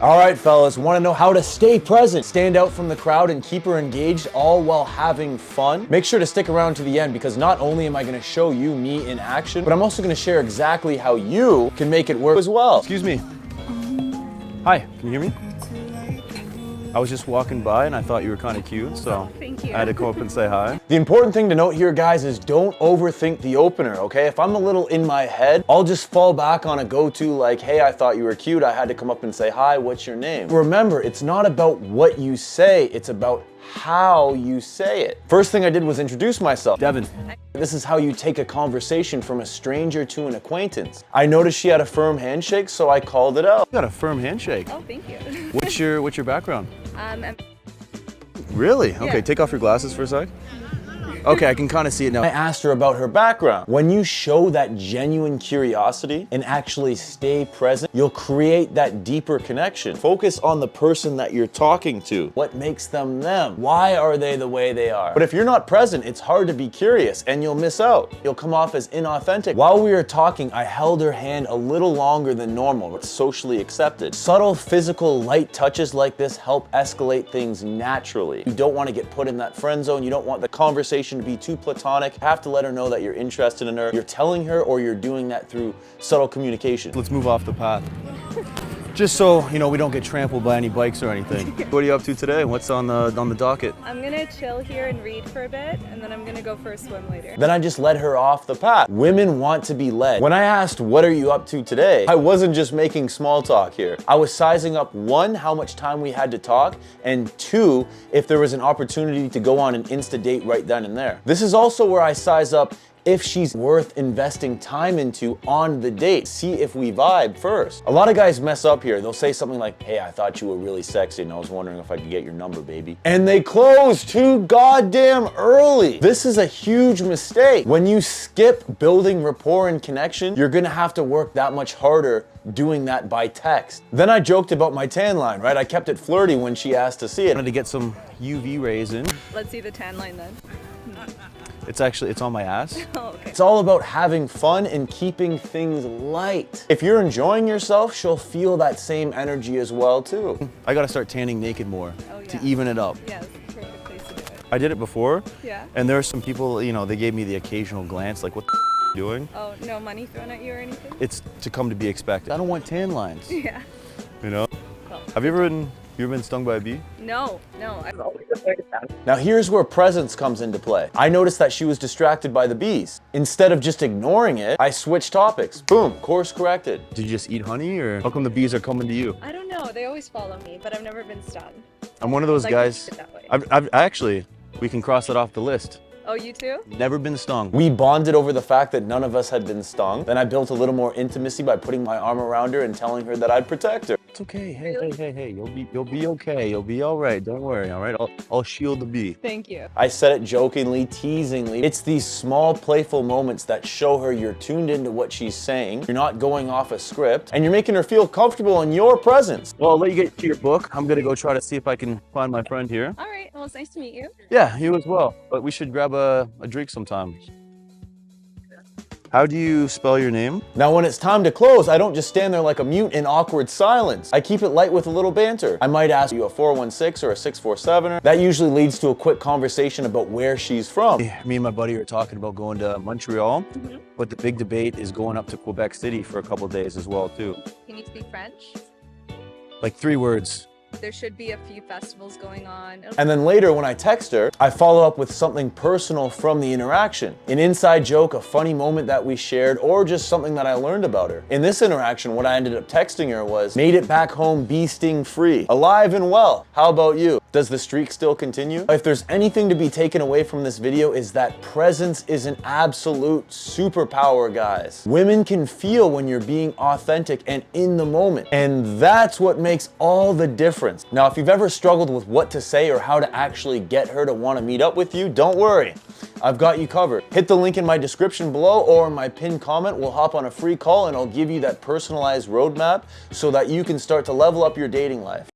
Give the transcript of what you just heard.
All right, fellas, want to know how to stay present, stand out from the crowd, and keep her engaged, all while having fun? Make sure to stick around to the end, because not only am I going to show you me in action, but I'm also going to share exactly how you can make it work as well. Excuse me. Hi, can you hear me? I was just walking by and I thought you were kind of cute, so Thank you. I had to come up and say hi. The important thing to note here, guys, is don't overthink the opener, okay? If I'm a little in my head, I'll just fall back on a go-to like, hey, I thought you were cute. I had to come up and say hi. What's your name? Remember, it's not about what you say. It's about how you say it. First thing I did was introduce myself. Devin. This is how you take a conversation from a stranger to an acquaintance. I noticed she had a firm handshake, so I called it out. You got a firm handshake. Oh, thank you. What's your background? I'm Really? Okay, Yeah. take off your glasses for a sec. Okay, I can kind of see it now. I asked her about her background. When you show that genuine curiosity and actually stay present, you'll create that deeper connection. Focus on the person that you're talking to. What makes them them? Why are they the way they are? But if you're not present, it's hard to be curious and you'll miss out. You'll come off as inauthentic. While we were talking, I held her hand a little longer than normal. It's socially accepted. Subtle physical light touches like this help escalate things naturally. You don't want to get put in that friend zone. You don't want the conversation to be too platonic. You have to let her know that you're interested in her. You're telling her, or you're doing that through subtle communication. Let's move off the path. Just so, you know, we don't get trampled by any bikes or anything. What are you up to today? What's on the docket? I'm gonna chill here and read for a bit, and then I'm gonna go for a swim later. Then I just led her off the path. Women want to be led. When I asked, what are you up to today? I wasn't just making small talk here. I was sizing up, one, how much time we had to talk, and two, if there was an opportunity to go on an Insta date right then and there. This is also where I size up if she's worth investing time into on the date. See if we vibe first. A lot of guys mess up here. They'll say something like, hey, I thought you were really sexy and I was wondering if I could get your number, baby. And they close too goddamn early. This is a huge mistake. When you skip building rapport and connection, you're gonna have to work that much harder doing that by text. Then I joked about my tan line, right? I kept it flirty when she asked to see it. I wanted to get some UV rays in. Let's see the tan line then. It's on my ass. Oh, okay. It's all about having fun and keeping things light. If you're enjoying yourself, she'll feel that same energy as well too. I gotta start tanning naked more to even it up. Yeah, it's the perfect place to do it. I did it before. Yeah. And there are some people, you know, they gave me the occasional glance like, what the are you doing? Oh, no money thrown at you or anything? It's to come to be expected. I don't want tan lines, Yeah. you know? Well, Have you ever been stung by a bee? no. Now here's where presence comes into play. I noticed that she was distracted by the bees. Instead of just ignoring it, I switched topics. Boom, course corrected. Did you just eat honey, or how come the bees are coming to you? I don't know. They always follow me, but I've never been stung. I'm one of those Like to guys. keep it that way. I've actually, we can cross that off the list. Oh, you too? Never been stung. We bonded over the fact that none of us had been stung. Then I built a little more intimacy by putting my arm around her and telling her that I'd protect her. It's okay. Hey, you'll be okay. You'll be all right. Don't worry. All right. I'll shield the bee. Thank you. I said it jokingly, teasingly. It's these small, playful moments that show her you're tuned into what she's saying. You're not going off a script, and you're making her feel comfortable in your presence. Well, I'll let you get to your book. I'm gonna go try to see if I can find my friend here. All right. Well, it's nice to meet you. Yeah, you as well. But we should grab a drink sometime. How do you spell your name? Now, when it's time to close, I don't just stand there like a mute in awkward silence. I keep it light with a little banter. I might ask you a 416 or a 647. That usually leads to a quick conversation about where she's from. Me and my buddy are talking about going to Montreal, but the big debate is going up to Quebec City for a couple of days as well, too. Can you speak French? Like 3 words. There should be a few festivals going on. And then later, when I text her, I follow up with something personal from the interaction. An inside joke, a funny moment that we shared, or just something that I learned about her. In this interaction, what I ended up texting her was, made it back home bee sting free, alive and well. How about you? Does the streak still continue? If there's anything to be taken away from this video, is that presence is an absolute superpower, guys. Women can feel when you're being authentic and in the moment. And that's what makes all the difference. Now, if you've ever struggled with what to say or how to actually get her to want to meet up with you, don't worry. I've got you covered. Hit the link in my description below or in my pinned comment. We'll hop on a free call and I'll give you that personalized roadmap so that you can start to level up your dating life.